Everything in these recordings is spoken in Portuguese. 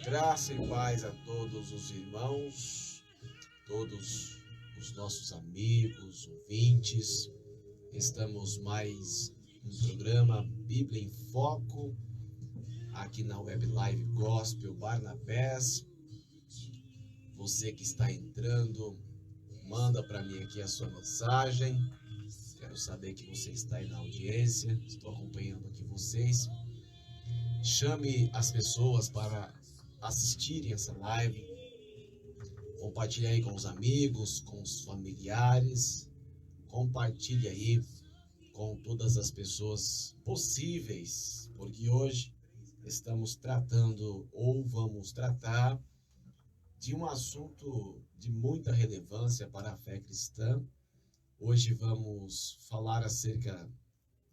Graça e paz a todos os irmãos, todos os nossos amigos, ouvintes. Estamos mais um programa Bíblia em Foco, aqui na Web Live Gospel Barnabés. Você que está entrando, manda para mim aqui a sua mensagem. Quero saber que você está aí na audiência, estou acompanhando aqui vocês. Chame as pessoas para assistirem essa live. Compartilhe aí com os amigos, com os familiares. Compartilhe aí com todas as pessoas possíveis, porque hoje estamos tratando ou vamos tratar de um assunto de muita relevância para a fé cristã. Hoje vamos falar acerca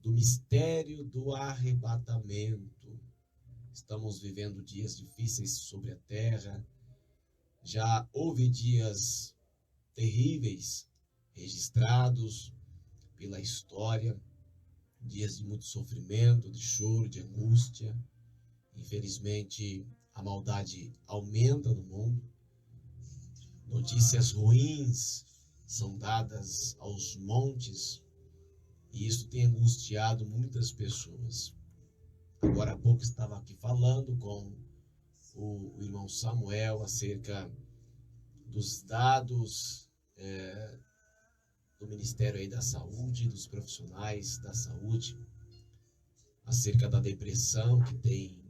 do mistério do arrebatamento. Estamos vivendo dias difíceis sobre a terra. Já houve dias terríveis registrados pela história, dias de muito sofrimento, de choro, de angústia. Infelizmente, a maldade aumenta no mundo. Notícias ruins são dadas aos montes e isso tem angustiado muitas pessoas. Agora há pouco estava aqui falando com o irmão Samuel acerca dos dados do Ministério aí da Saúde, dos profissionais da saúde, acerca da depressão que tem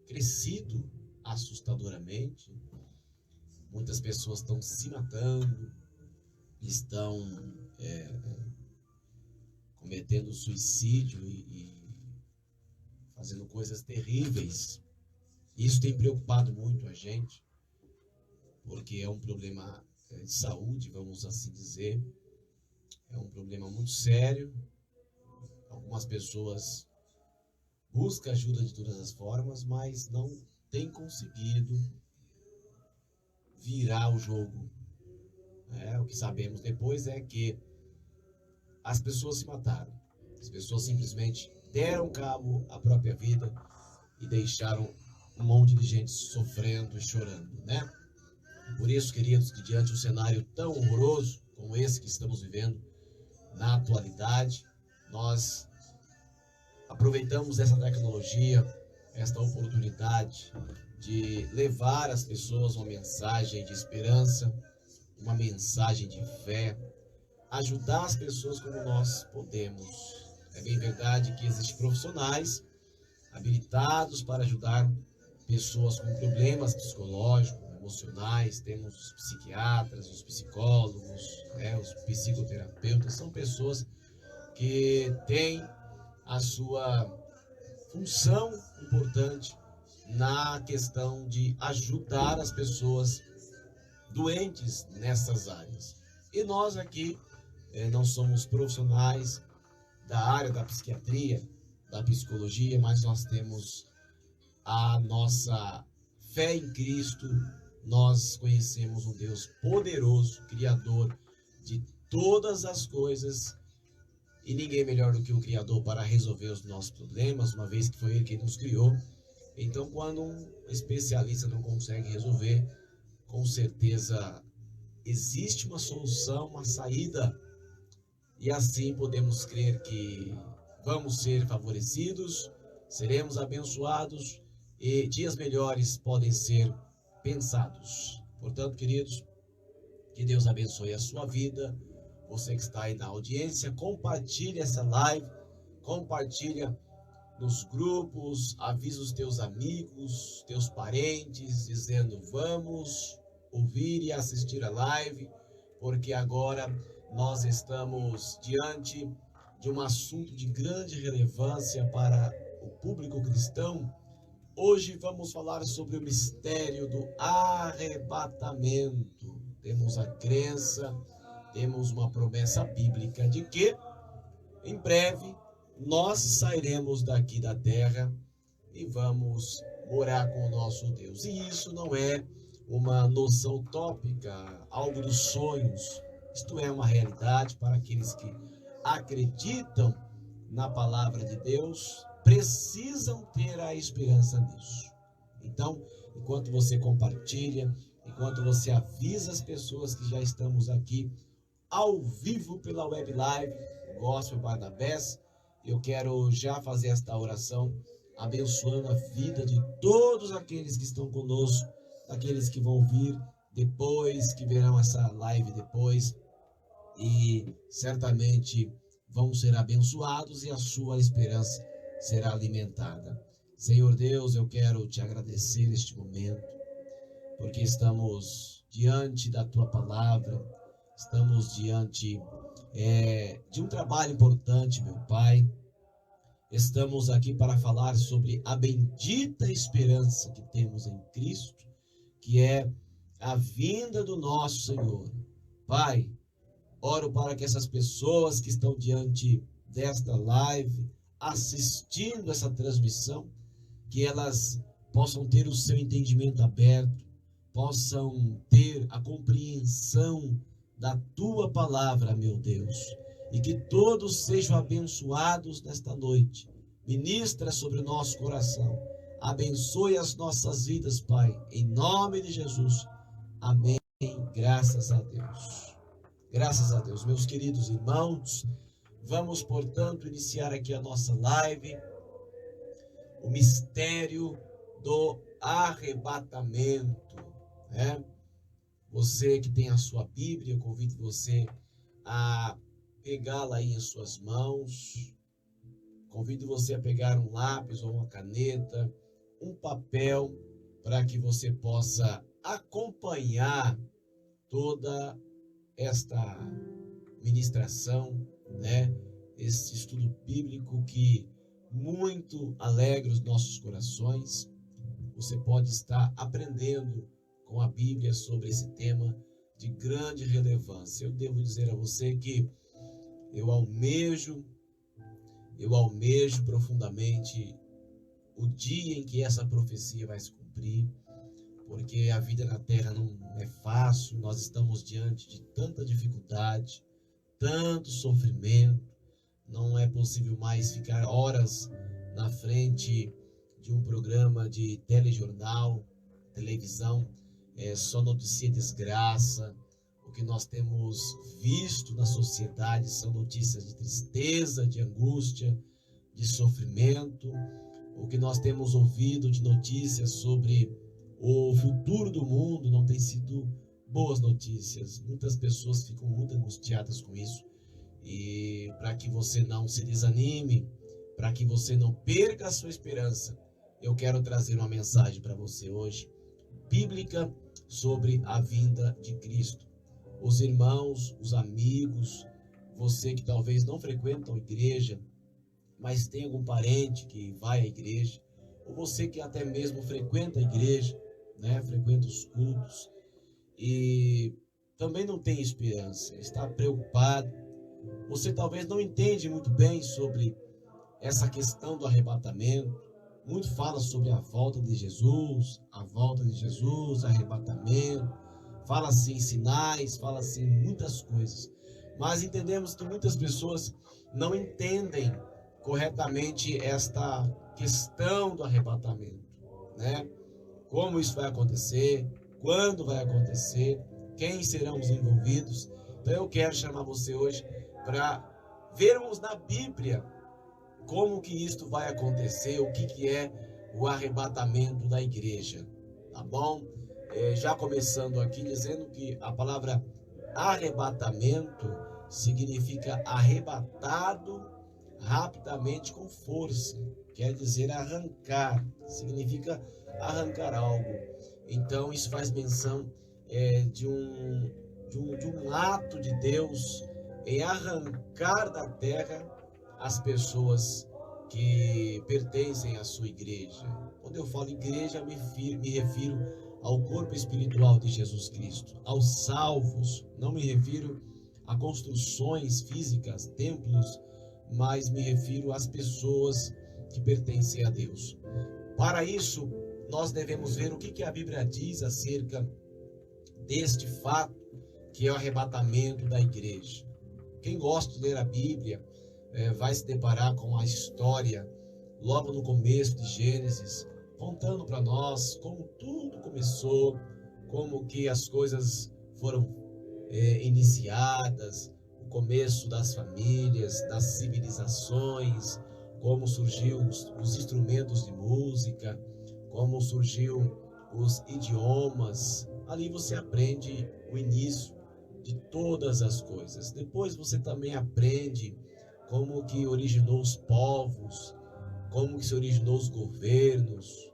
crescido assustadoramente. Muitas pessoas estão se matando, estão cometendo suicídio e fazendo coisas terríveis. Isso tem preocupado muito a gente, porque é um problema de saúde, vamos assim dizer. É um problema muito sério. Algumas pessoas buscam ajuda de todas as formas, mas não têm conseguido virar o jogo. O que sabemos depois é que as pessoas se mataram. As pessoas simplesmente deram cabo à própria vida e deixaram um monte de gente sofrendo e chorando, né? Por isso, queridos, que diante de um cenário tão horroroso como esse que estamos vivendo na atualidade, nós aproveitamos essa tecnologia, esta oportunidade de levar às pessoas uma mensagem de esperança, uma mensagem de fé, ajudar as pessoas como nós podemos. É bem verdade que existem profissionais habilitados para ajudar pessoas com problemas psicológicos, emocionais. Temos os psiquiatras, os psicólogos, os psicoterapeutas. São pessoas que têm a sua função importante na questão de ajudar as pessoas doentes nessas áreas. E nós aqui não somos profissionais da área da psiquiatria, da psicologia, mas nós temos a nossa fé em Cristo. Nós conhecemos um Deus poderoso, Criador de todas as coisas, e ninguém melhor do que o Criador para resolver os nossos problemas, uma vez que foi Ele quem nos criou. Então, quando um especialista não consegue resolver, com certeza existe uma solução, uma saída. E assim podemos crer que vamos ser favorecidos, seremos abençoados e dias melhores podem ser pensados. Portanto, queridos, que Deus abençoe a sua vida. Você que está aí na audiência, compartilhe essa live, compartilha nos grupos, avisa os teus amigos, teus parentes, dizendo: vamos ouvir e assistir a live, porque agora nós estamos diante de um assunto de grande relevância para o público cristão. Hoje vamos falar sobre o mistério do arrebatamento. Temos a crença, temos uma promessa bíblica de que em breve nós sairemos daqui da terra e vamos morar com o nosso Deus. E isso não é uma noção utópica, algo dos sonhos. Isto é uma realidade para aqueles que acreditam na palavra de Deus, precisam ter a esperança nisso. Então, enquanto você compartilha, enquanto você avisa as pessoas que já estamos aqui ao vivo pela web live Gospel Barnabés. Eu quero já fazer esta oração, abençoando a vida de todos aqueles que estão conosco, daqueles que vão vir depois, que verão essa live depois, e certamente vão ser abençoados e a sua esperança será alimentada. Senhor Deus, eu quero te agradecer neste momento, porque estamos diante da tua palavra, estamos diante de um trabalho importante, meu Pai. Estamos aqui para falar sobre a bendita esperança que temos em Cristo, que é a vinda do nosso Senhor. Pai, oro para que essas pessoas que estão diante desta live, assistindo essa transmissão, que elas possam ter o seu entendimento aberto, possam ter a compreensão da tua palavra, meu Deus, e que todos sejam abençoados nesta noite. Ministra sobre o nosso coração, abençoe as nossas vidas, Pai, em nome de Jesus. Amém. Graças a Deus. Graças a Deus. Meus queridos irmãos, vamos, portanto, iniciar aqui a nossa live, o mistério do arrebatamento, né? Você que tem a sua Bíblia, eu convido você a pegá-la aí em suas mãos. Convido você a pegar um lápis ou uma caneta, um papel, para que você possa acompanhar toda esta ministração, né? Esse estudo bíblico que muito alegra os nossos corações. Você pode estar aprendendo com a Bíblia sobre esse tema de grande relevância. Eu devo dizer a você que eu almejo profundamente o dia em que essa profecia vai se cumprir, porque a vida na terra não é fácil, nós estamos diante de tanta dificuldade, tanto sofrimento, não é possível mais ficar horas na frente de um programa de telejornal, televisão, só notícia desgraça. O que nós temos visto na sociedade são notícias de tristeza, de angústia, de sofrimento. O que nós temos ouvido de notícias sobre o futuro do mundo não tem sido boas notícias. Muitas pessoas ficam muito angustiadas com isso. E para que você não se desanime, para que você não perca a sua esperança, eu quero trazer uma mensagem para você hoje, bíblica, sobre a vinda de Cristo. Os irmãos, os amigos, você que talvez não frequenta a igreja, mas tem algum parente que vai à igreja, ou você que até mesmo frequenta a igreja, né, frequenta os cultos, e também não tem esperança, está preocupado. Você talvez não entende muito bem sobre essa questão do arrebatamento. Muito fala sobre a volta de Jesus, arrebatamento, fala-se em sinais, fala-se em muitas coisas. Mas entendemos que muitas pessoas não entendem corretamente esta questão do arrebatamento, né? Como isso vai acontecer, quando vai acontecer, quem serão os envolvidos. Então eu quero chamar você hoje para vermos na Bíblia como que isto vai acontecer, o que é o arrebatamento da igreja, tá bom? Já começando aqui dizendo que a palavra arrebatamento significa arrebatado rapidamente com força, quer dizer arrancar, significa arrancar algo. Então isso faz menção de um ato de Deus em arrancar da terra as pessoas que pertencem à sua igreja. Quando eu falo igreja, me refiro ao corpo espiritual de Jesus Cristo, aos salvos. Não me refiro a construções físicas, templos, mas me refiro às pessoas que pertencem a Deus. Para isso, nós devemos ver o que a Bíblia diz acerca deste fato, que é o arrebatamento da igreja. Quem gosta de ler a Bíblia vai se deparar com a história, logo no começo de Gênesis, contando para nós como tudo começou, como que as coisas foram iniciadas, o começo das famílias, das civilizações, como surgiu os instrumentos de música, como surgiu os idiomas. Ali você aprende o início de todas as coisas. Depois você também aprende como que originou os povos, como que se originou os governos.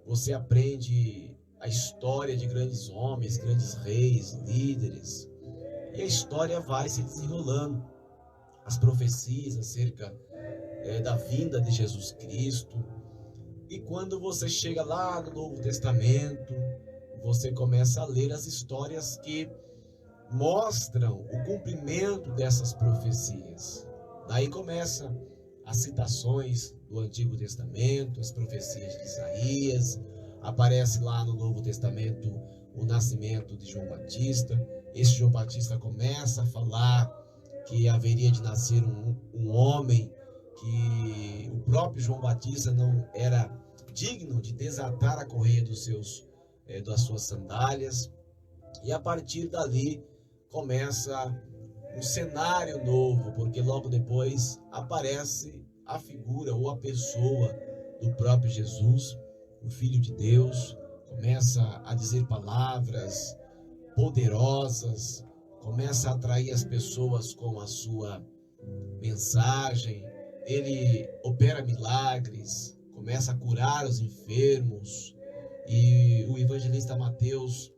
Você aprende a história de grandes homens, grandes reis, líderes. E a história vai se desenrolando. As profecias acerca da vinda de Jesus Cristo. E quando você chega lá no Novo Testamento, você começa a ler as histórias que mostram o cumprimento dessas profecias. Daí começa as citações do Antigo Testamento, as profecias de Isaías. Aparece lá no Novo Testamento o nascimento de João Batista. Esse João Batista começa a falar que haveria de nascer um homem, que o próprio João Batista não era digno de desatar a correia das suas sandálias. E a partir dali começa um cenário novo, porque logo depois aparece a figura ou a pessoa do próprio Jesus, o Filho de Deus. Começa a dizer palavras poderosas, começa a atrair as pessoas com a sua mensagem. Ele opera milagres, começa a curar os enfermos. E o evangelista Mateus,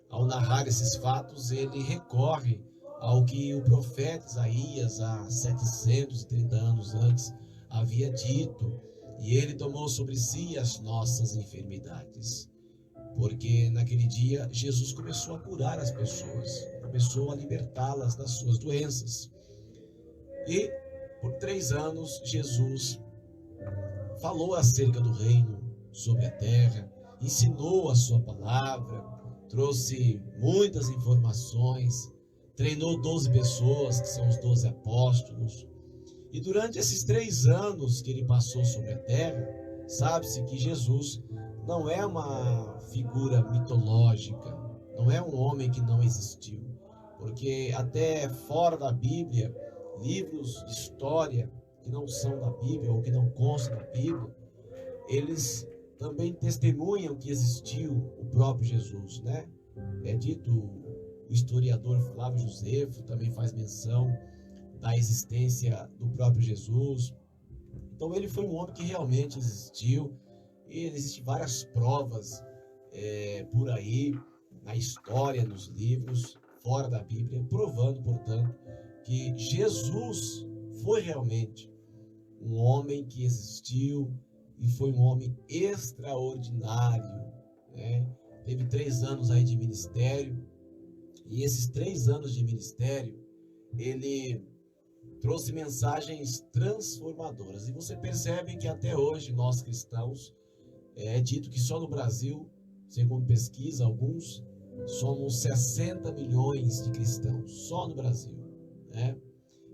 ao narrar esses fatos, ele recorre ao que o profeta Isaías, há 730 anos antes, havia dito. E ele tomou sobre si as nossas enfermidades. Porque naquele dia Jesus começou a curar as pessoas, começou a libertá-las das suas doenças. E por 3 anos Jesus falou acerca do reino sobre a terra, ensinou a sua palavra, trouxe muitas informações, treinou 12 pessoas, que são os 12 apóstolos. E durante esses 3 anos que ele passou sobre a terra, sabe-se que Jesus não é uma figura mitológica, não é um homem que não existiu. Porque até fora da Bíblia, livros de história que não são da Bíblia ou que não constam da Bíblia, eles também testemunham que existiu o próprio Jesus, né? É dito, o historiador Flávio Josefo também faz menção da existência do próprio Jesus. Então ele foi um homem que realmente existiu, e existem várias provas por aí, na história, nos livros, fora da Bíblia, provando, portanto, que Jesus foi realmente um homem que existiu e foi um homem extraordinário, né? Teve 3 anos aí de ministério, e esses 3 anos de ministério, ele trouxe mensagens transformadoras. E você percebe que até hoje nós cristãos, é dito que só no Brasil, segundo pesquisa, alguns, somos 60 milhões de cristãos, só no Brasil, né?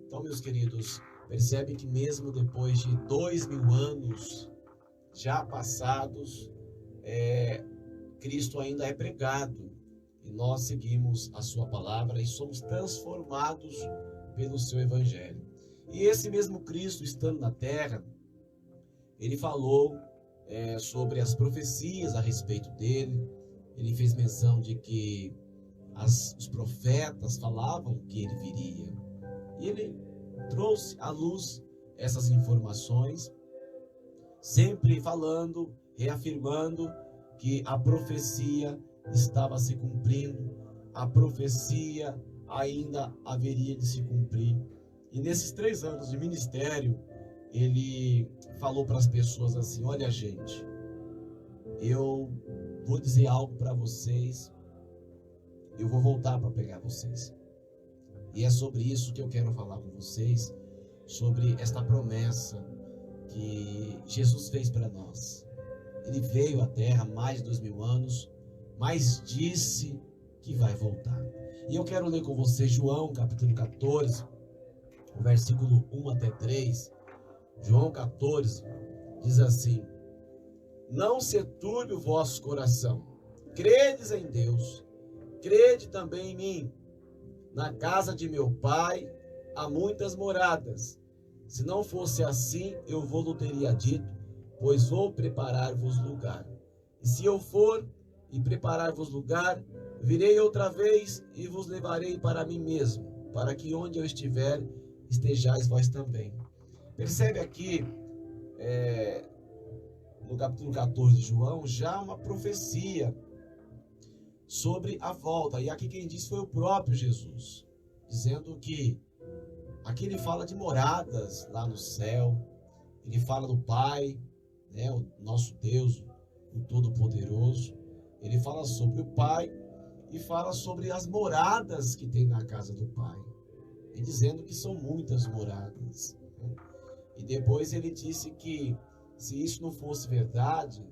Então, meus queridos, percebe que mesmo depois de 2000 anos já passados, Cristo ainda é pregado, e nós seguimos a sua palavra e somos transformados pelo seu evangelho. E esse mesmo Cristo, estando na terra, ele falou sobre as profecias a respeito dele. Ele fez menção de que os profetas falavam que ele viria. E ele trouxe à luz essas informações, sempre falando, reafirmando que a profecia estava se cumprindo, a profecia ainda haveria de se cumprir. E nesses 3 anos de ministério, ele falou para as pessoas assim: olha, gente, eu vou dizer algo para vocês, eu vou voltar para pegar vocês. E é sobre isso que eu quero falar com vocês, sobre esta promessa que Jesus fez para nós. Ele veio à terra há mais de 2000 anos, mas disse que vai voltar. E eu quero ler com você João capítulo 14, o versículo 1 até 3. João 14 diz assim: não se turbe o vosso coração. Credes em Deus, crede também em mim. Na casa de meu pai há muitas moradas. Se não fosse assim, eu vou-lo teria dito, pois vou preparar-vos lugar. E se eu for e preparar-vos lugar, virei outra vez e vos levarei para mim mesmo, para que onde eu estiver, estejais vós também. Percebe aqui, no capítulo 14 de João, já uma profecia sobre a volta. E aqui quem disse foi o próprio Jesus, dizendo que aqui ele fala de moradas lá no céu, ele fala do Pai, né, o nosso Deus, o Todo-Poderoso. Ele fala sobre o Pai e fala sobre as moradas que tem na casa do Pai, e dizendo que são muitas moradas, né? E depois ele disse que se isso não fosse verdade,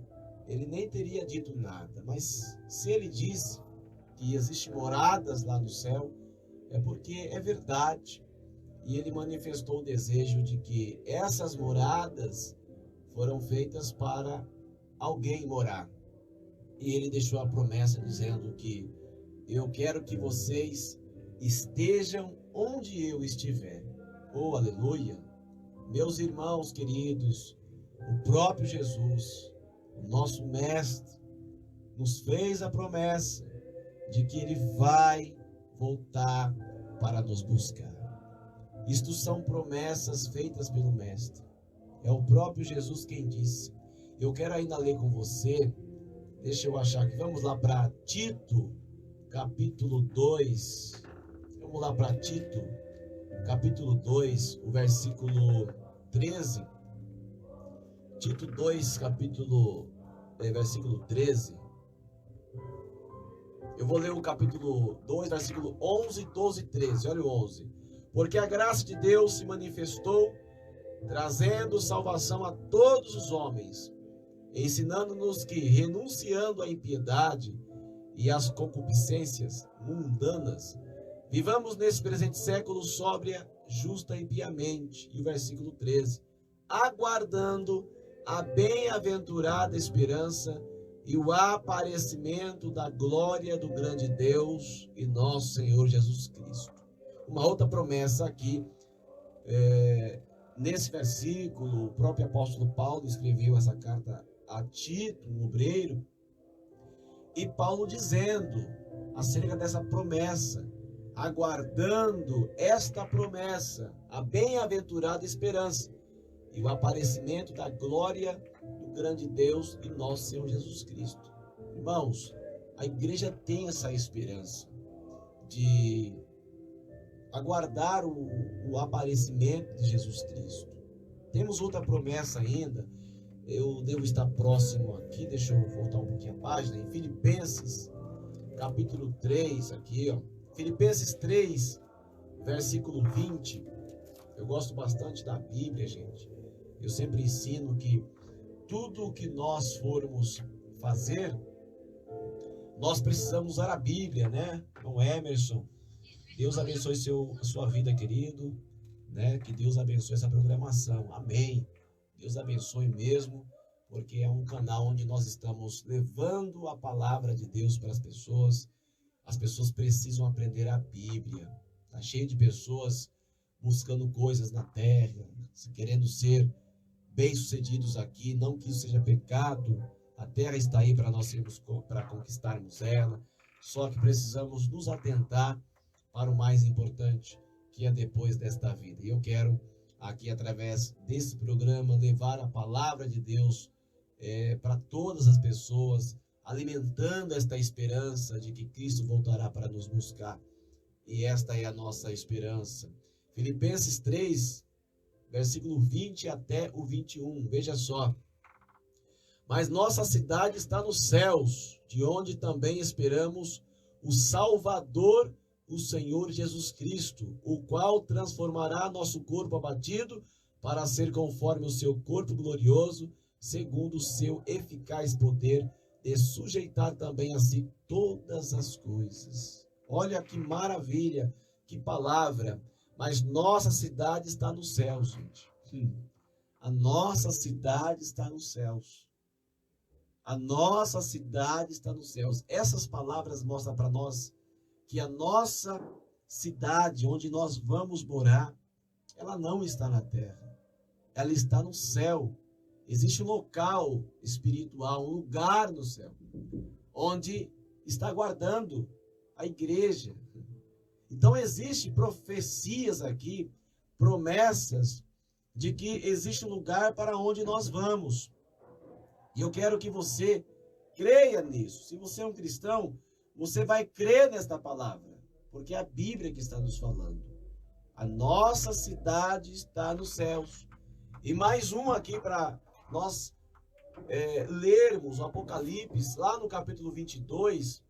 ele nem teria dito nada. Mas se ele disse que existem moradas lá no céu, é porque é verdade. E ele manifestou o desejo de que essas moradas foram feitas para alguém morar. E ele deixou a promessa dizendo que eu quero que vocês estejam onde eu estiver. Oh, aleluia! Meus irmãos queridos, o próprio Jesus, o nosso mestre, nos fez a promessa de que ele vai voltar para nos buscar. Isto são promessas feitas pelo mestre. É o próprio Jesus quem disse. Eu quero ainda ler com você, deixa eu achar aqui, vamos lá para Tito, capítulo 2. Vamos lá para Tito, capítulo 2, o versículo 13. Tito 2, versículo 13. Eu vou ler o capítulo 2, versículo 11, 12 e 13. Olha o 11. Porque a graça de Deus se manifestou, trazendo salvação a todos os homens, ensinando-nos que, renunciando à impiedade e às concupiscências mundanas, vivamos nesse presente século sóbria, justa e piamente. E o versículo 13. Aguardando a bem-aventurada esperança e o aparecimento da glória do grande Deus e nosso Senhor Jesus Cristo. Uma outra promessa aqui, nesse versículo, o próprio apóstolo Paulo escreveu essa carta a Tito, um obreiro, e Paulo dizendo acerca dessa promessa, aguardando esta promessa, a bem-aventurada esperança e o aparecimento da glória do grande Deus e nosso Senhor Jesus Cristo. Irmãos, a igreja tem essa esperança de aguardar o aparecimento de Jesus Cristo. Temos outra promessa ainda, eu devo estar próximo aqui, deixa eu voltar um pouquinho a página, em Filipenses, capítulo 3, aqui, ó. Filipenses 3, versículo 20. Eu gosto bastante da Bíblia, gente. Eu sempre ensino que tudo o que nós formos fazer, nós precisamos usar a Bíblia, né? Então, Emerson, Deus abençoe a sua vida, querido, né? Que Deus abençoe essa programação. Amém. Deus abençoe mesmo, porque é um canal onde nós estamos levando a palavra de Deus para as pessoas. As pessoas precisam aprender a Bíblia. Está cheio de pessoas buscando coisas na terra, querendo ser bem-sucedidos aqui. Não que isso seja pecado. A terra está aí para nós irmos, para conquistarmos ela. Só que precisamos nos atentar para o mais importante, que é depois desta vida. E eu quero, aqui através desse programa, levar a palavra de Deus para todas as pessoas, alimentando esta esperança de que Cristo voltará para nos buscar. E esta é a nossa esperança. Filipenses 3, versículo 20 até o 21. Veja só. Mas nossa cidade está nos céus, de onde também esperamos o Salvador, o Senhor Jesus Cristo, o qual transformará nosso corpo abatido para ser conforme o seu corpo glorioso, segundo o seu eficaz poder, de sujeitar também a si todas as coisas. Olha que maravilha, que palavra. Mas nossa cidade está nos céus, gente. A nossa cidade está nos céus. A nossa cidade está nos céus. Essas palavras mostram para nós que a nossa cidade, onde nós vamos morar, ela não está na terra. Ela está no céu. Existe um local espiritual, um lugar no céu, onde está guardando a igreja. Então, existem profecias aqui, promessas de que existe um lugar para onde nós vamos. E eu quero que você creia nisso. Se você é um cristão, você vai crer nesta palavra, porque é a Bíblia que está nos falando. A nossa cidade está nos céus. E mais um aqui para nós lermos o Apocalipse, lá no capítulo 22.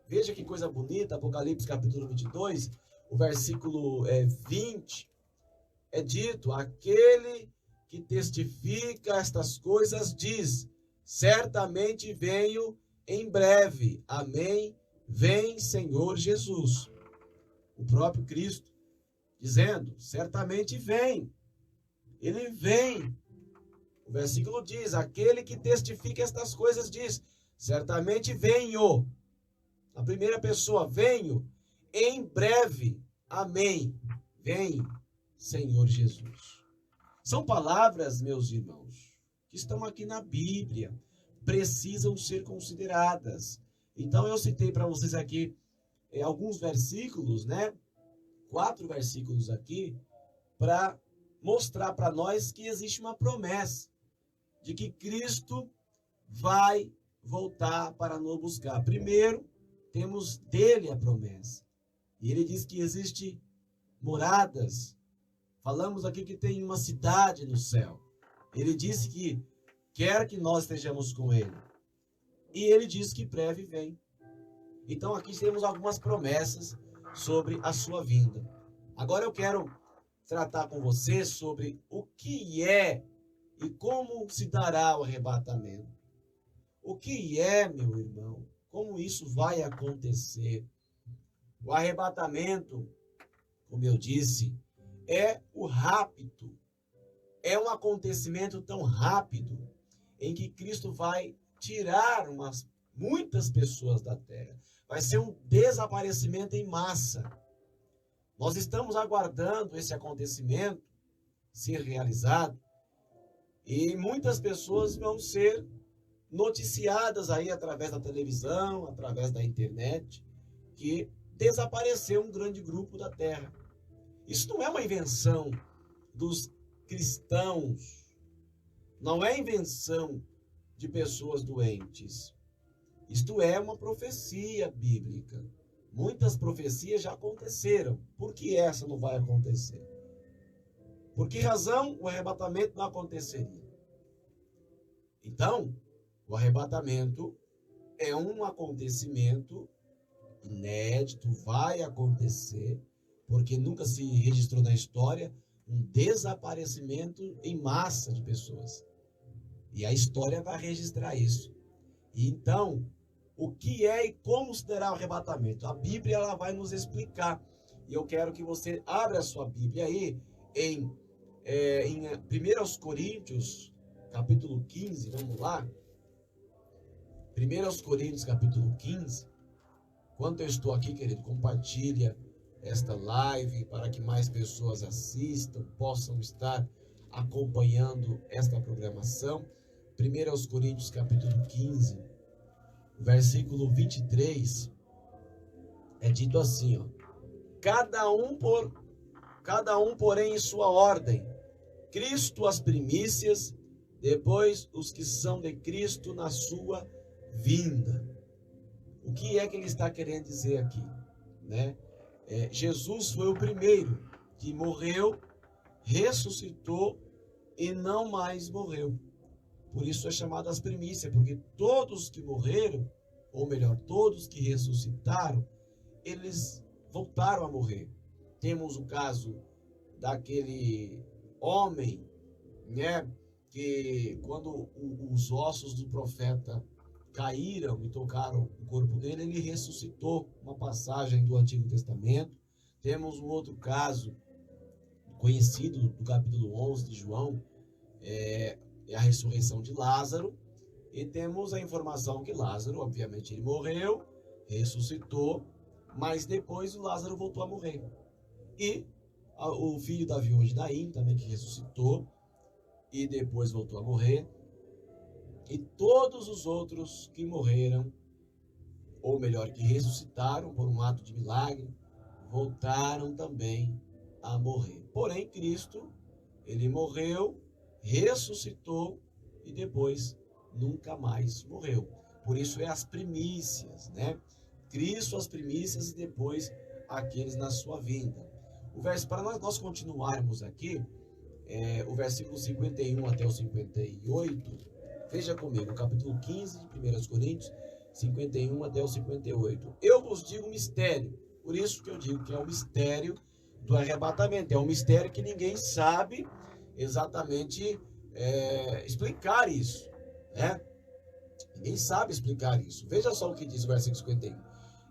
Veja que coisa bonita, Apocalipse capítulo 22, o versículo 20. É dito: aquele que testifica estas coisas diz: certamente venho em breve. Amém. Vem, Senhor Jesus. O próprio Cristo dizendo: certamente vem. Ele vem. O versículo diz: aquele que testifica estas coisas diz: certamente venho. A primeira pessoa: venho em breve. Amém. Vem, Senhor Jesus. São palavras, meus irmãos, que estão aqui na Bíblia, precisam ser consideradas. Então eu citei para vocês aqui alguns versículos, 4 versículos aqui, para mostrar para nós que existe uma promessa de que Cristo vai voltar para nos buscar. Primeiro, temos dele a promessa. E ele diz que existe moradas. Falamos aqui que tem uma cidade no céu. Ele disse que quer que nós estejamos com ele. E ele diz que breve vem. Então aqui temos algumas promessas sobre a sua vinda. Agora eu quero tratar com você sobre o que é e como se dará o arrebatamento. O que é, meu irmão? Como isso vai acontecer? O arrebatamento, como eu disse, é o rapto. É um acontecimento tão rápido em que Cristo vai tirar muitas pessoas da terra. Vai ser um desaparecimento em massa. Nós estamos aguardando esse acontecimento ser realizado e muitas pessoas vão ser noticiadas aí através da televisão, através da internet, que desapareceu um grande grupo da terra. Isso não é uma invenção dos cristãos, não é invenção de pessoas doentes. Isto é uma profecia bíblica. Muitas profecias já aconteceram. Por que essa não vai acontecer? Por que razão o arrebatamento não aconteceria? Então, o arrebatamento é um acontecimento inédito, vai acontecer, porque nunca se registrou na história um desaparecimento em massa de pessoas. E a história vai registrar isso. E então, o que é e como se dará o arrebatamento? A Bíblia ela vai nos explicar. E eu quero que você abra a sua Bíblia aí em 1 Coríntios, capítulo 15, vamos lá. 1 Coríntios, capítulo 15. Enquanto eu estou aqui, querido, compartilha esta live para que mais pessoas assistam, possam estar acompanhando esta programação. 1 Coríntios, capítulo 15, versículo 23, é dito assim, cada um, porém, em sua ordem, Cristo as primícias, depois os que são de Cristo na sua vinda. O que é que ele está querendo dizer aqui? Jesus foi o primeiro que morreu, ressuscitou e não mais morreu. Por isso é chamado as primícias, porque todos que morreram, ou melhor, todos que ressuscitaram, eles voltaram a morrer. Temos o caso daquele homem, que quando os ossos do profeta caíram e tocaram o corpo dele, ele ressuscitou, uma passagem do Antigo Testamento. Temos um outro caso conhecido do capítulo 11 de João, é a ressurreição de Lázaro. e temos a informação que Lázaro, obviamente, ele morreu, ressuscitou, mas depois o Lázaro voltou a morrer. E o filho da viúva de Naim também, que ressuscitou e depois voltou a morrer. E todos os outros que morreram, ou melhor, que ressuscitaram por um ato de milagre, voltaram também a morrer. Porém, Cristo, ele morreu, ressuscitou e depois nunca mais morreu. Por isso é as primícias, né? Cristo as primícias e depois aqueles na sua vinda. O verso, para nós continuarmos aqui, o versículo 51 até o 58, veja comigo, capítulo 15 de 1 Coríntios, 51 até o 58. Eu vos digo mistério, por isso que eu digo que é o mistério do arrebatamento. É um mistério que ninguém sabe exatamente explicar isso, né? Ninguém sabe explicar isso. Veja só o que diz o versículo 51.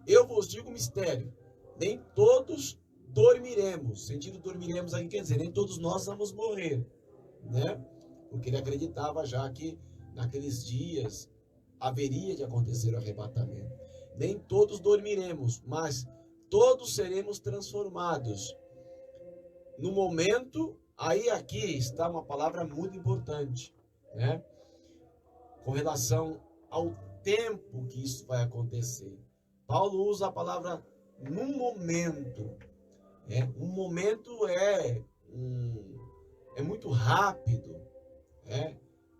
Eu vos digo mistério, nem todos dormiremos. Sentido dormiremos aqui quer dizer, nem todos nós vamos morrer, né? Porque ele acreditava já que naqueles dias haveria de acontecer o arrebatamento. Nem todos dormiremos, mas todos seremos transformados. No momento, aí aqui está uma palavra muito importante, né? Com relação ao tempo que isso vai acontecer. Paulo usa a palavra num momento. Um momento é muito rápido. É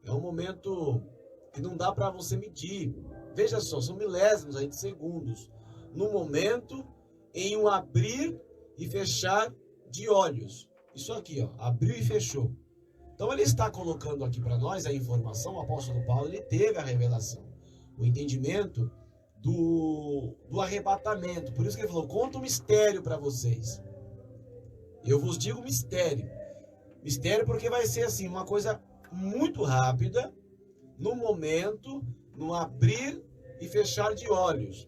um momento que não dá para você medir. Veja só, são milésimos aí de segundos. No momento, em um abrir e fechar de olhos. Isso aqui, ó, abriu e fechou. Então ele está colocando aqui para nós a informação, o apóstolo Paulo, ele teve a revelação, o entendimento do arrebatamento. Por isso que ele falou, conta um mistério para vocês. Eu vos digo mistério. Mistério porque vai ser assim, uma coisa muito rápida, no momento, no abrir e fechar de olhos,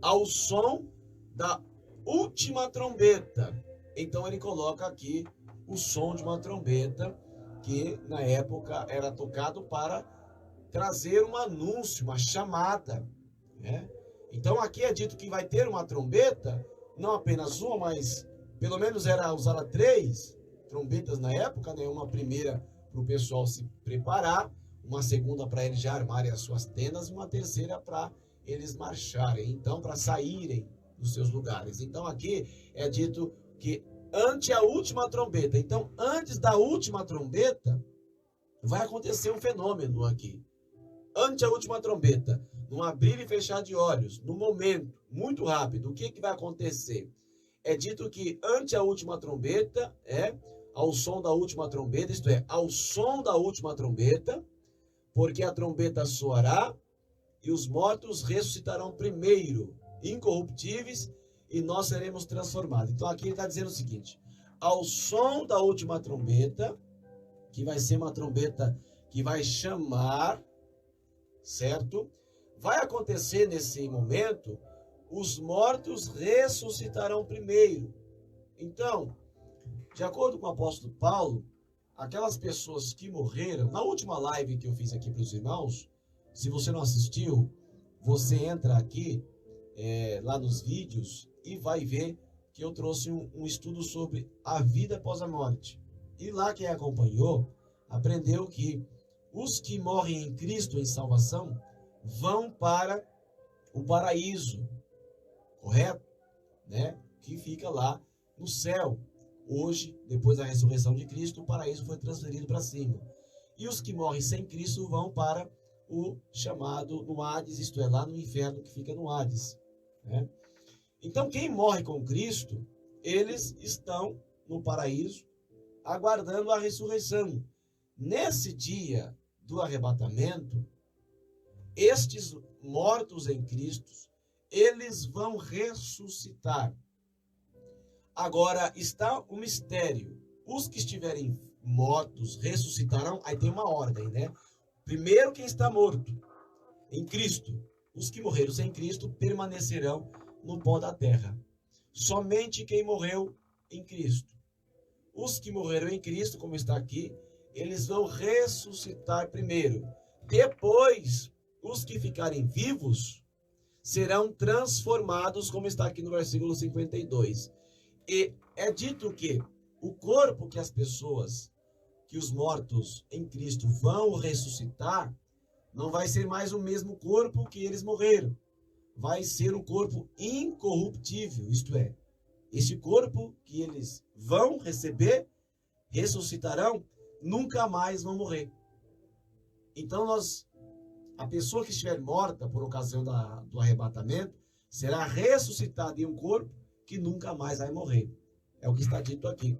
ao som da última trombeta. Então ele coloca aqui o som de uma trombeta, que na época era tocado para trazer um anúncio, uma chamada, né? Então aqui é dito que vai ter uma trombeta, não apenas uma, mas pelo menos era usada 3 trombetas na época, né? Uma primeira para o pessoal se preparar, uma segunda para eles já armarem as suas tendas, e uma terceira para eles marcharem, então para saírem dos seus lugares. Então aqui é dito que ante a última trombeta, então antes da última trombeta, vai acontecer um fenômeno aqui. Ante a última trombeta, no abrir e fechar de olhos, no momento, muito rápido, o que vai acontecer? É dito que ante a última trombeta, ao som da última trombeta, isto é, ao som da última trombeta, porque a trombeta soará e os mortos ressuscitarão primeiro, incorruptíveis, e nós seremos transformados. Então aqui ele está dizendo o seguinte, ao som da última trombeta, que vai ser uma trombeta que vai chamar, certo? Vai acontecer nesse momento, os mortos ressuscitarão primeiro. Então, de acordo com o apóstolo Paulo, aquelas pessoas que morreram, na última live que eu fiz aqui para os irmãos, se você não assistiu, você entra aqui, lá nos vídeos, e vai ver que eu trouxe um estudo sobre a vida após a morte. E lá quem acompanhou, aprendeu que os que morrem em Cristo em salvação, vão para o paraíso, correto? Né? Que fica lá no céu. Hoje, depois da ressurreição de Cristo, o paraíso foi transferido para cima. E os que morrem sem Cristo vão para o chamado no Hades, isto é, lá no inferno que fica no Hades, né? Então, quem morre com Cristo, eles estão no paraíso, aguardando a ressurreição. Nesse dia do arrebatamento, estes mortos em Cristo, eles vão ressuscitar. Agora, está o mistério. Os que estiverem mortos ressuscitarão, aí tem uma ordem, né? Primeiro quem está morto em Cristo. Os que morreram sem Cristo permanecerão no pó da terra. Somente quem morreu em Cristo. Os que morreram em Cristo, como está aqui, eles vão ressuscitar primeiro. Depois, os que ficarem vivos serão transformados, como está aqui no versículo 52. E é dito que o corpo que as pessoas, que os mortos em Cristo vão ressuscitar, não vai ser mais o mesmo corpo que eles morreram. Vai ser um corpo incorruptível, isto é, este corpo que eles vão receber, ressuscitarão, nunca mais vão morrer. Então a pessoa que estiver morta por ocasião do arrebatamento, será ressuscitada em um corpo que nunca mais vai morrer. É o que está dito aqui.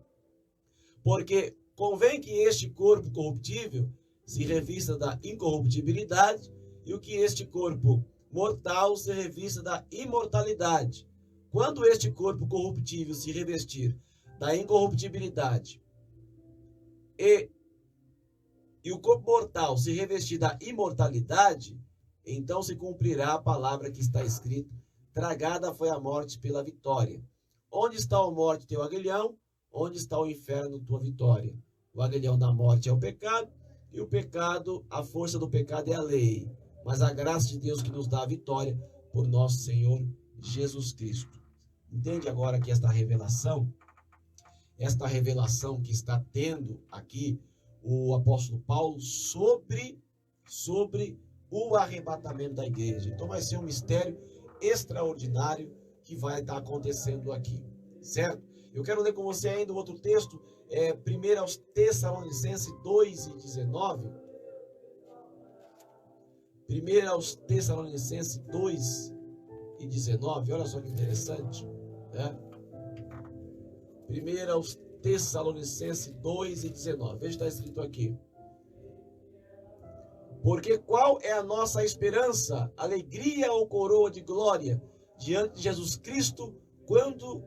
Porque convém que este corpo corruptível se revista da incorruptibilidade e o que este corpo mortal se revista da imortalidade. Quando este corpo corruptível se revestir da incorruptibilidade e o corpo mortal se revestir da imortalidade, então se cumprirá a palavra que está escrita: tragada foi a morte pela vitória. Onde está a morte, teu aguilhão? Onde está o inferno, tua vitória? O aguilhão da morte é o pecado, e o pecado, a força do pecado é a lei. Mas a graça de Deus que nos dá a vitória por nosso Senhor Jesus Cristo. Entende agora que esta revelação que está tendo aqui o apóstolo Paulo sobre o arrebatamento da igreja. Então vai ser um mistério extraordinário que vai estar acontecendo aqui, certo? Eu quero ler com você ainda um outro texto, 1 aos Tessalonicenses 2:19. 1 aos Tessalonicenses 2:19, olha só que interessante, né? 1 aos Tessalonicenses 2:19, veja o que está escrito aqui. Porque qual é a nossa esperança, alegria ou coroa de glória diante de Jesus Cristo, quando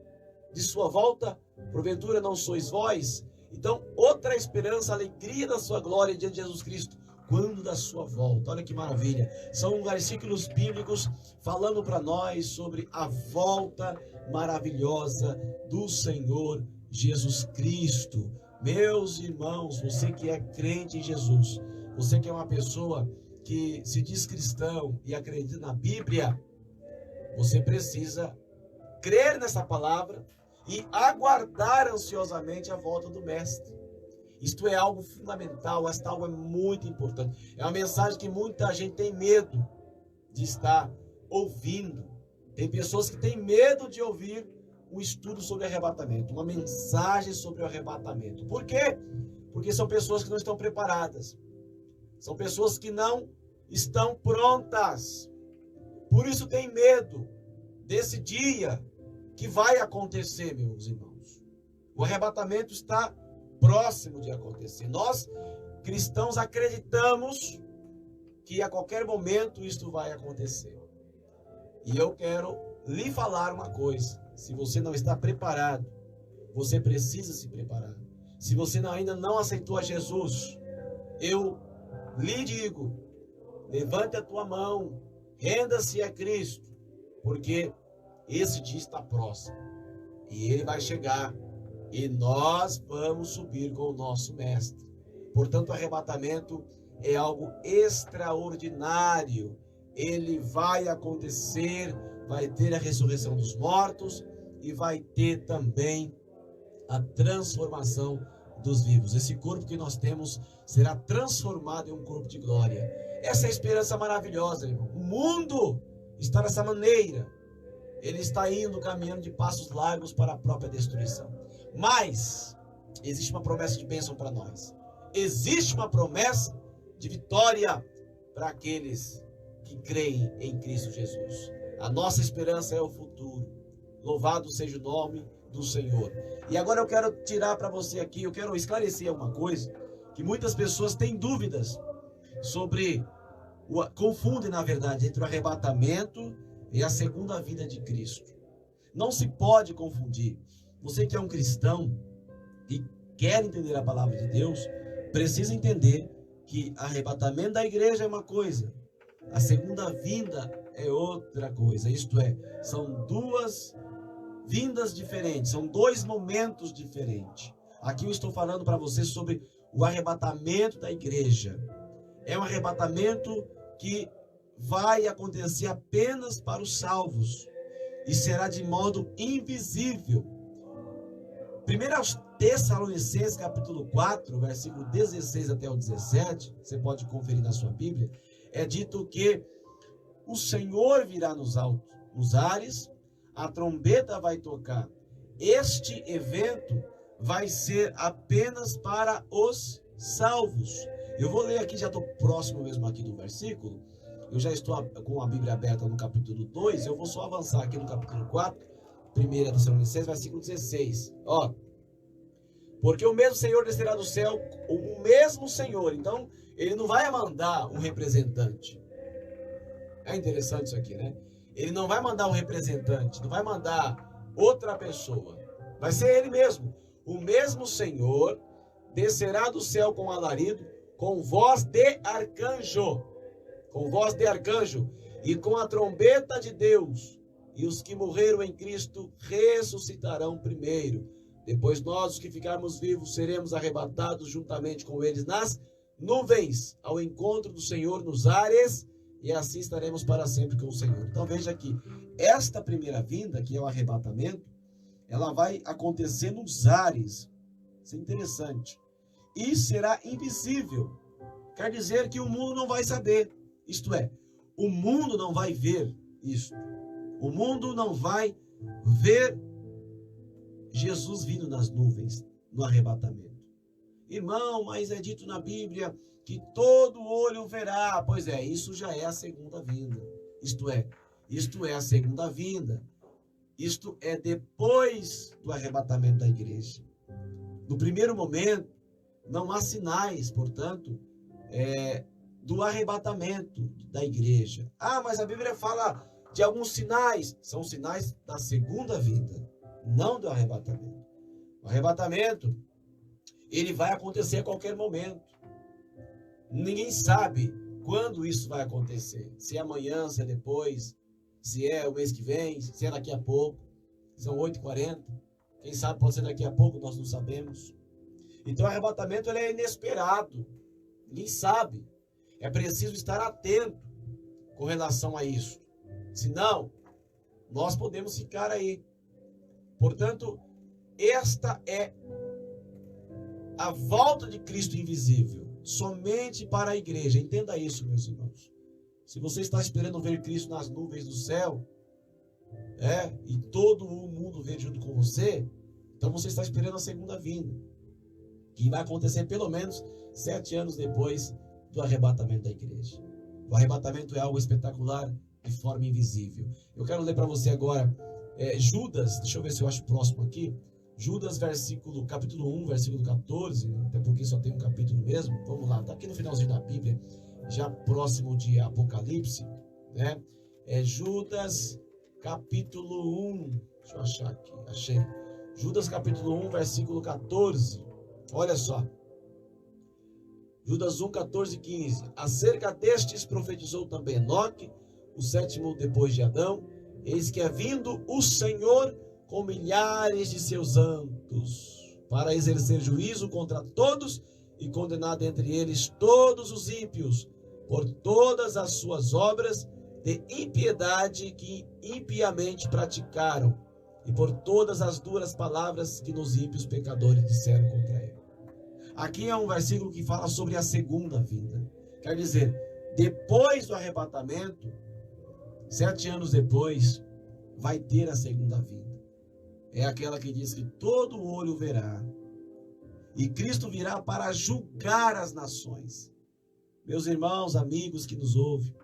de sua volta, porventura não sois vós? Então, outra esperança, alegria da sua glória diante de Jesus Cristo, quando da sua volta. Olha que maravilha. São versículos bíblicos falando para nós sobre a volta maravilhosa do Senhor Jesus Cristo. Meus irmãos, você que é crente em Jesus, você que é uma pessoa que se diz cristão e acredita na Bíblia, você precisa crer nessa palavra e aguardar ansiosamente a volta do Mestre. Isto é algo fundamental, esta algo é muito importante. É uma mensagem que muita gente tem medo de estar ouvindo. Tem pessoas que têm medo de ouvir um estudo sobre arrebatamento, uma mensagem sobre o arrebatamento. Por quê? Porque são pessoas que não estão preparadas. São pessoas que não estão prontas. Por isso tem medo desse dia que vai acontecer, meus irmãos. O arrebatamento está próximo de acontecer. Nós, cristãos, acreditamos que a qualquer momento isto vai acontecer. E eu quero lhe falar uma coisa. Se você não está preparado, você precisa se preparar. Se você ainda não aceitou a Jesus, eu lhe digo, levante a tua mão, renda-se a Cristo, porque esse dia está próximo. E ele vai chegar. E nós vamos subir com o nosso Mestre. Portanto, o arrebatamento é algo extraordinário. Ele vai acontecer, vai ter a ressurreição dos mortos e vai ter também a transformação dos vivos. Esse corpo que nós temos será transformado em um corpo de glória. Essa é a esperança maravilhosa, irmão. O mundo está dessa maneira. Ele está indo, caminhando de passos largos para a própria destruição. Mas existe uma promessa de bênção para nós. Existe uma promessa de vitória para aqueles que creem em Cristo Jesus. A nossa esperança é o futuro. Louvado seja o nome do Senhor. E agora eu quero tirar para você aqui, eu quero esclarecer uma coisa, que muitas pessoas têm dúvidas sobre, confundem na verdade entre o arrebatamento e a segunda vinda de Cristo. Não se pode confundir. Você que é um cristão e quer entender a palavra de Deus, precisa entender que arrebatamento da igreja é uma coisa, a segunda vinda é outra coisa. Isto é, são duas vindas diferentes, são dois momentos diferentes. Aqui eu estou falando para você sobre o arrebatamento da igreja. é um arrebatamento que vai acontecer apenas para os salvos e será de modo invisível. 1 Tessalonicenses capítulo 4, versículo 16 até o 17, você pode conferir na sua Bíblia, é dito que o Senhor virá nos altos, nos ares, a trombeta vai tocar. Este evento vai ser apenas para os salvos. Eu vou ler aqui, já estou próximo mesmo aqui do versículo. Eu já estou com a Bíblia aberta no capítulo 2, eu vou só avançar aqui no capítulo 4, 1 Tessalonicenses, versículo 16. Ó, porque o mesmo Senhor descerá do céu, o mesmo Senhor, então ele não vai mandar um representante. É interessante isso aqui, né? Ele não vai mandar um representante, não vai mandar outra pessoa. Vai ser ele mesmo. O mesmo Senhor descerá do céu com alarido, com voz de arcanjo. Com voz de arcanjo. E com a trombeta de Deus. E os que morreram em Cristo ressuscitarão primeiro. Depois nós, os que ficarmos vivos, seremos arrebatados juntamente com eles nas nuvens, ao encontro do Senhor nos ares, e assim estaremos para sempre com o Senhor. Então veja aqui, esta primeira vinda, que é o arrebatamento, ela vai acontecer nos ares. Isso é interessante. E será invisível. Quer dizer que o mundo não vai saber. Isto é, o mundo não vai ver isso. O mundo não vai ver Jesus vindo nas nuvens, no arrebatamento. Irmão, mas é dito na Bíblia que todo olho verá. Pois é, isso já é a segunda vinda. Isto é a segunda vinda. Isto é depois do arrebatamento da igreja. No primeiro momento, não há sinais, portanto, do arrebatamento da igreja. Ah, mas a Bíblia fala de alguns sinais. São sinais da segunda vinda, não do arrebatamento. O arrebatamento, ele vai acontecer a qualquer momento. Ninguém sabe quando isso vai acontecer. Se é amanhã, se é depois, se é o mês que vem, se é daqui a pouco. São 8h40. Quem sabe pode ser daqui a pouco, nós não sabemos. Então o arrebatamento ele é inesperado. Ninguém sabe. É preciso estar atento com relação a isso. Senão, nós podemos ficar aí. Portanto, esta é a volta de Cristo invisível. Somente para a igreja. Entenda isso, meus irmãos. Se você está esperando ver Cristo nas nuvens do céu, e todo o mundo ver junto com você, então você está esperando a segunda vinda, que vai acontecer pelo menos 7 anos depois do arrebatamento da igreja. O arrebatamento é algo espetacular de forma invisível. Eu quero ler para você agora Judas, deixa eu ver se eu acho próximo aqui. Judas, capítulo 1, versículo 14, até porque só tem um capítulo mesmo. Vamos lá, está aqui no finalzinho da Bíblia, já próximo de Apocalipse, né? Judas, capítulo 1, deixa eu achar aqui, achei. Judas, capítulo 1, versículo 14, olha só. Judas 1, 14 e 15. Acerca destes profetizou também Enoque, o sétimo depois de Adão. Eis que é vindo o Senhor com milhares de seus santos, para exercer juízo contra todos e condenar dentre eles todos os ímpios, por todas as suas obras de impiedade que impiamente praticaram, e por todas as duras palavras que nos ímpios pecadores disseram contra ele. Aqui é um versículo que fala sobre a segunda vinda. Quer dizer, depois do arrebatamento, 7 anos depois, vai ter a segunda vinda. É aquela que diz que todo olho verá. E Cristo virá para julgar as nações. Meus irmãos, amigos que nos ouvem,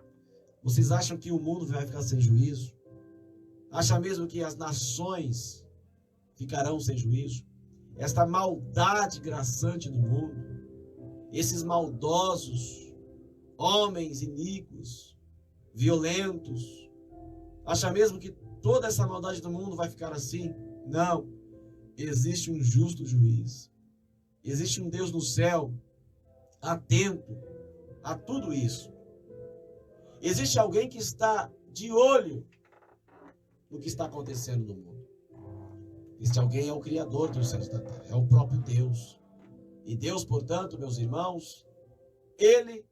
vocês acham que o mundo vai ficar sem juízo? Acham mesmo que as nações ficarão sem juízo? Esta maldade graçante do mundo, esses maldosos, homens iníquos, violentos, acha mesmo que toda essa maldade do mundo vai ficar assim? Não. Existe um justo juiz. Existe um Deus no céu atento a tudo isso. Existe alguém que está de olho no que está acontecendo no mundo. Este alguém é o Criador dos céus e da terra, é o próprio Deus. E Deus, portanto, meus irmãos, Ele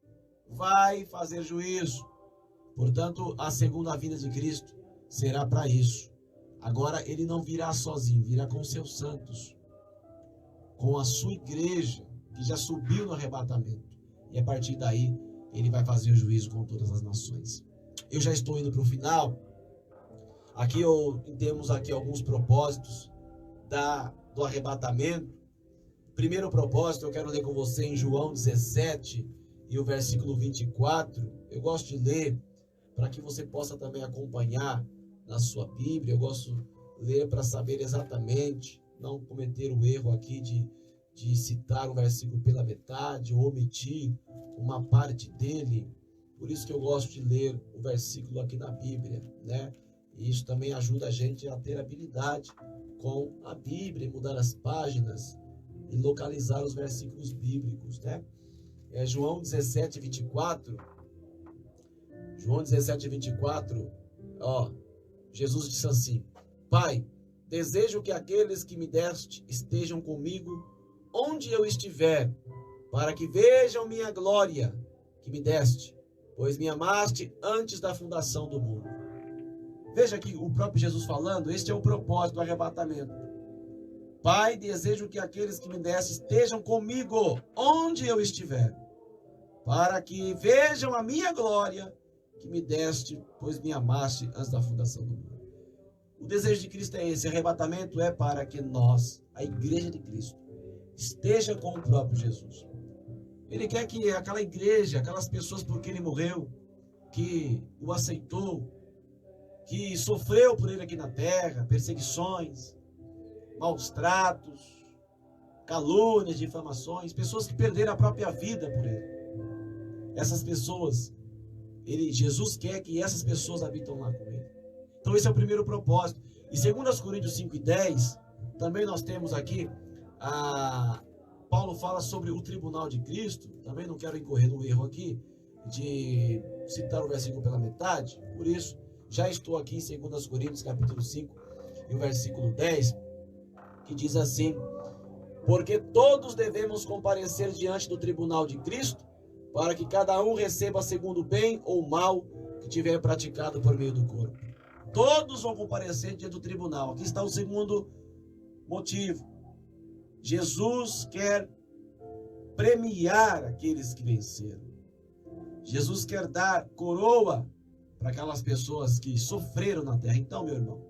vai fazer juízo. Portanto, a segunda vinda de Cristo será para isso. Agora, ele não virá sozinho, virá com seus santos, com a sua igreja, que já subiu no arrebatamento. E a partir daí, ele vai fazer o juízo com todas as nações. Eu já estou indo para o final. Aqui temos aqui alguns propósitos do arrebatamento. Primeiro propósito, eu quero ler com você em João 17 e o versículo 24. Eu gosto de ler para que você possa também acompanhar na sua Bíblia. Eu gosto de ler para saber exatamente, não cometer o erro aqui de citar o versículo pela metade ou omitir uma parte dele. Por isso que eu gosto de ler o versículo aqui na Bíblia, né? E isso também ajuda a gente a ter habilidade com a Bíblia, mudar as páginas e localizar os versículos bíblicos, né? João 17, 24. João 17, 24, Jesus disse assim: Pai, desejo que aqueles que me deste estejam comigo onde eu estiver, para que vejam minha glória que me deste, pois me amaste antes da fundação do mundo. Veja aqui o próprio Jesus falando, este é o propósito do arrebatamento. Pai, desejo que aqueles que me deste estejam comigo onde eu estiver, para que vejam a minha glória que me deste, pois me amaste antes da fundação do mundo. O desejo de Cristo é esse. Arrebatamento é para que nós, a igreja de Cristo, esteja com o próprio Jesus. Ele quer que aquela igreja, aquelas pessoas por quem ele morreu, que o aceitou, que sofreu por ele aqui na terra, perseguições, maus tratos, calúnias, difamações, pessoas que perderam a própria vida por ele. Essas pessoas, Jesus quer que essas pessoas habitam lá com ele. Então esse é o primeiro propósito. E 2 Coríntios 5:10, também nós temos aqui, Paulo fala sobre o tribunal de Cristo. Também não quero incorrer no erro aqui, de citar o versículo pela metade. Por isso, já estou aqui em 2 Coríntios capítulo 5 e o versículo 10, que diz assim: porque todos devemos comparecer diante do tribunal de Cristo, para que cada um receba segundo o bem ou mal que tiver praticado por meio do corpo. Todos vão comparecer diante do tribunal. Aqui está o segundo motivo. Jesus quer premiar aqueles que venceram. Jesus quer dar coroa para aquelas pessoas que sofreram na terra. Então, meu irmão,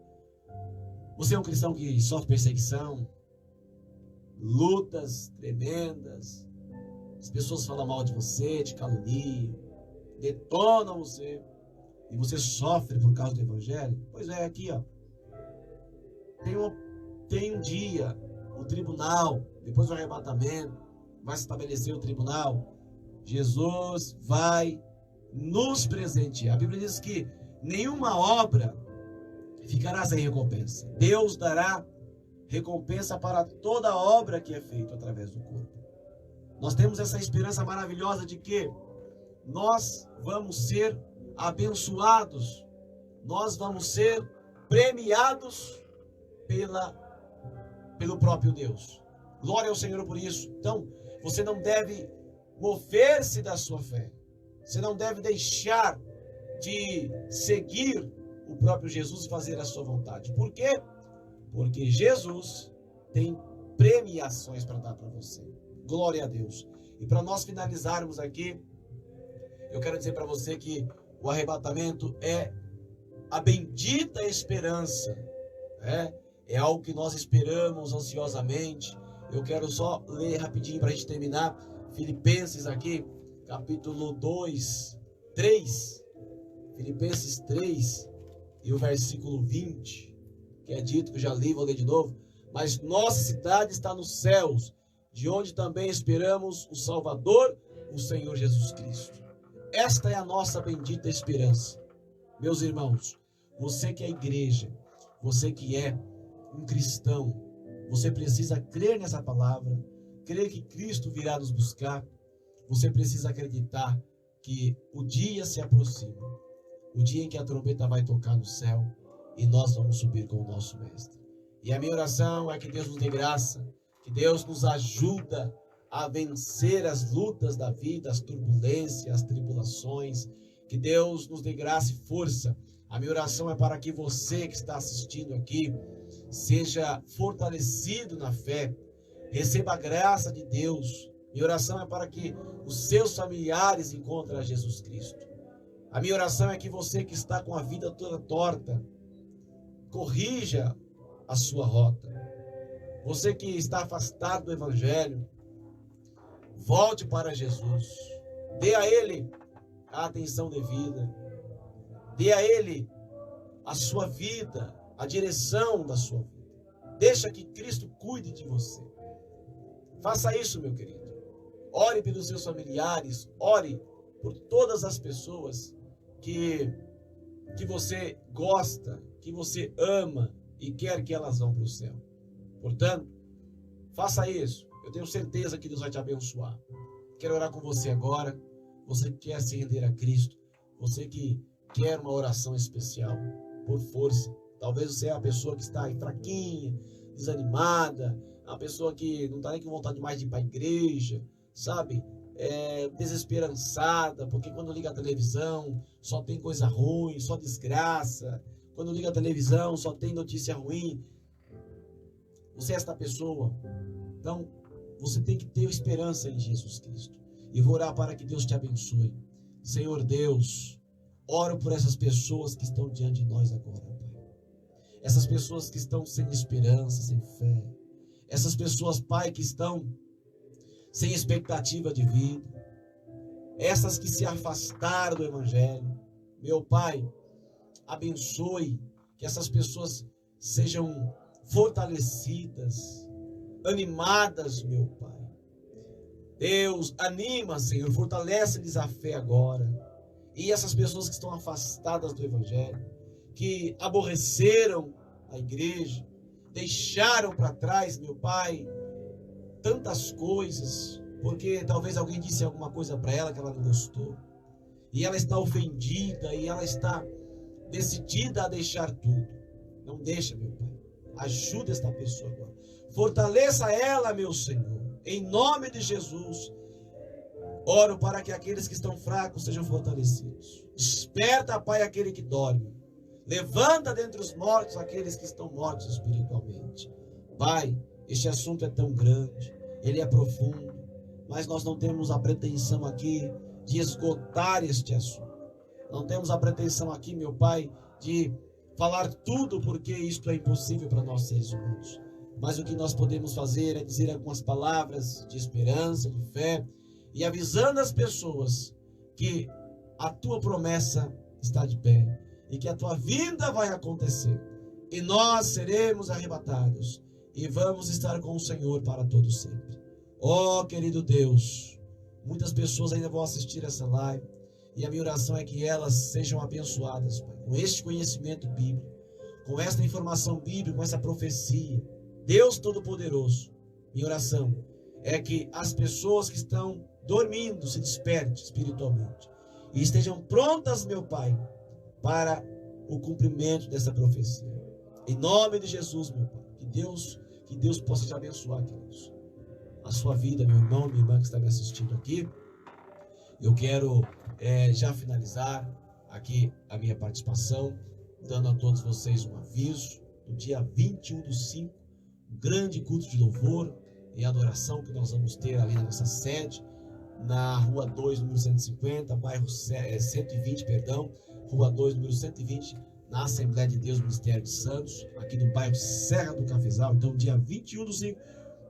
você é um cristão que sofre perseguição, lutas tremendas, as pessoas falam mal de você, te caluniam, detonam você, e você sofre por causa do evangelho. Pois é, aqui tem um dia, o tribunal, depois do arrebatamento, vai se estabelecer o tribunal. Jesus vai nos presentear. A Bíblia diz que nenhuma obra ficará sem recompensa. Deus dará recompensa para toda obra que é feita através do corpo. Nós temos essa esperança maravilhosa de que nós vamos ser abençoados, nós vamos ser premiados pelo próprio Deus. Glória ao Senhor por isso. Então, você não deve mover-se da sua fé. Você não deve deixar de seguir o próprio Jesus e fazer a sua vontade. Por quê? Porque Jesus tem premiações para dar para você. Glória a Deus. E para nós finalizarmos aqui, eu quero dizer para você que o arrebatamento é a bendita esperança. É algo que nós esperamos ansiosamente. Eu quero só ler rapidinho para a gente terminar. Filipenses aqui, capítulo 2, 3. Filipenses 3 e o versículo 20, que é dito, que eu já li, vou ler de novo. Mas nossa cidade está nos céus, de onde também esperamos o Salvador, o Senhor Jesus Cristo. Esta é a nossa bendita esperança. Meus irmãos, você que é igreja, você que é um cristão, você precisa crer nessa palavra, crer que Cristo virá nos buscar. Você precisa acreditar que o dia se aproxima, o dia em que a trombeta vai tocar no céu e nós vamos subir com o nosso Mestre. E a minha oração é que Deus nos dê graça, que Deus nos ajuda a vencer as lutas da vida, as turbulências, as tribulações. Que Deus nos dê graça e força. A minha oração é para que você que está assistindo aqui seja fortalecido na fé, receba a graça de Deus. Minha oração é para que os seus familiares encontrem a Jesus Cristo. A minha oração é que você que está com a vida toda torta, corrija a sua rota. Você que está afastado do Evangelho, volte para Jesus. Dê a Ele a atenção devida. Dê a Ele a sua vida, a direção da sua vida. Deixa que Cristo cuide de você. Faça isso, meu querido. Ore pelos seus familiares, ore por todas as pessoas que você gosta, que você ama e quer que elas vão para o céu. Portanto, faça isso. Eu tenho certeza que Deus vai te abençoar. Quero orar com você agora. Você que quer se render a Cristo, você que quer uma oração especial, por força. Talvez você é uma pessoa que está aí fraquinha, desanimada, uma pessoa que não está nem com vontade mais de ir para a igreja, sabe? Desesperançada, porque quando liga a televisão só tem coisa ruim, só desgraça. Quando liga a televisão só tem notícia ruim. Você é esta pessoa. Então, você tem que ter esperança em Jesus Cristo. E vou orar para que Deus te abençoe. Senhor Deus, oro por essas pessoas que estão diante de nós agora, Pai. Essas pessoas que estão sem esperança, sem fé. Essas pessoas, Pai, que estão sem expectativa de vida. Essas que se afastaram do Evangelho. Meu Pai, abençoe que essas pessoas sejam fortalecidas, animadas, meu Pai. Deus, anima, Senhor, fortalece-lhes a fé agora. E essas pessoas que estão afastadas do Evangelho, que aborreceram a igreja, deixaram para trás, meu Pai, tantas coisas, porque talvez alguém disse alguma coisa para ela que ela não gostou, e ela está ofendida, e ela está decidida a deixar tudo. Não deixa, meu Pai. Ajuda esta pessoa agora. Fortaleça ela, meu Senhor. Em nome de Jesus. Oro para que aqueles que estão fracos sejam fortalecidos. Desperta, Pai, aquele que dorme. Levanta dentre os mortos aqueles que estão mortos espiritualmente. Pai, este assunto é tão grande, ele é profundo, mas nós não temos a pretensão aqui de esgotar este assunto. Não temos a pretensão aqui, meu Pai, de falar tudo, porque isto é impossível para nós seres humanos. Mas o que nós podemos fazer é dizer algumas palavras de esperança, de fé, e avisando as pessoas que a tua promessa está de pé e que a tua vinda vai acontecer e nós seremos arrebatados e vamos estar com o Senhor para todo sempre. Ó, querido Deus, muitas pessoas ainda vão assistir essa live e a minha oração é que elas sejam abençoadas, Pai, com este conhecimento bíblico, com esta informação bíblica, com essa profecia. Deus Todo-Poderoso, minha oração é que as pessoas que estão dormindo se despertem espiritualmente e estejam prontas, meu Pai, para o cumprimento dessa profecia. Em nome de Jesus, meu Pai, que Deus possa te abençoar, queridos. A sua vida, meu irmão, minha irmã que está me assistindo aqui. Eu quero já finalizar aqui a minha participação, dando a todos vocês um aviso. No dia 21/5, um grande culto de louvor e adoração que nós vamos ter ali na nossa sede, na Rua 2, número 150, bairro 120, Rua 2, número 120, na Assembleia de Deus, Ministério de Santos, aqui no bairro Serra do Cafezal. Então, dia 21/5,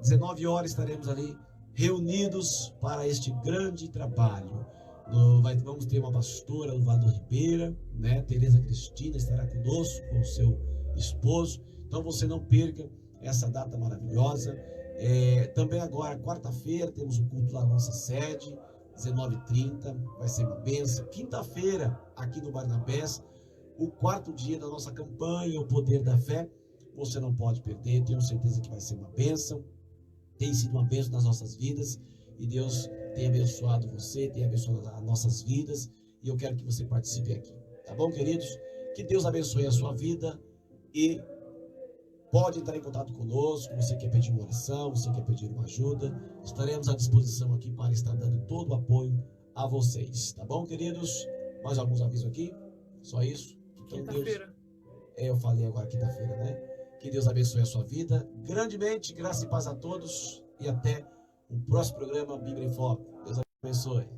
19 horas, estaremos ali reunidos para este grande trabalho. Vamos ter uma pastora, Louvador Ribeira, né? Tereza Cristina estará conosco, com o seu esposo. Então, você não perca essa data maravilhosa. Também agora, quarta-feira, temos um culto lá na nossa sede, 19h30, vai ser uma bênção. Quinta-feira, aqui no Barnabés, o 4º dia da nossa campanha, o poder da fé. Você não pode perder, tenho certeza que vai ser uma bênção. Tem sido uma bênção nas nossas vidas, e Deus tem abençoado você, tem abençoado as nossas vidas, e eu quero que você participe aqui. Tá bom, queridos? Que Deus abençoe a sua vida, e pode entrar em contato conosco. Você quer pedir uma oração, você quer pedir uma ajuda, estaremos à disposição aqui para estar dando todo o apoio a vocês. Tá bom, queridos? Mais alguns avisos aqui? Só isso? Então, Quinta-feira. Eu falei agora quinta-feira, né? Que Deus abençoe a sua vida grandemente, graça e paz a todos e até o próximo programa Bíblia em Foco. Deus abençoe.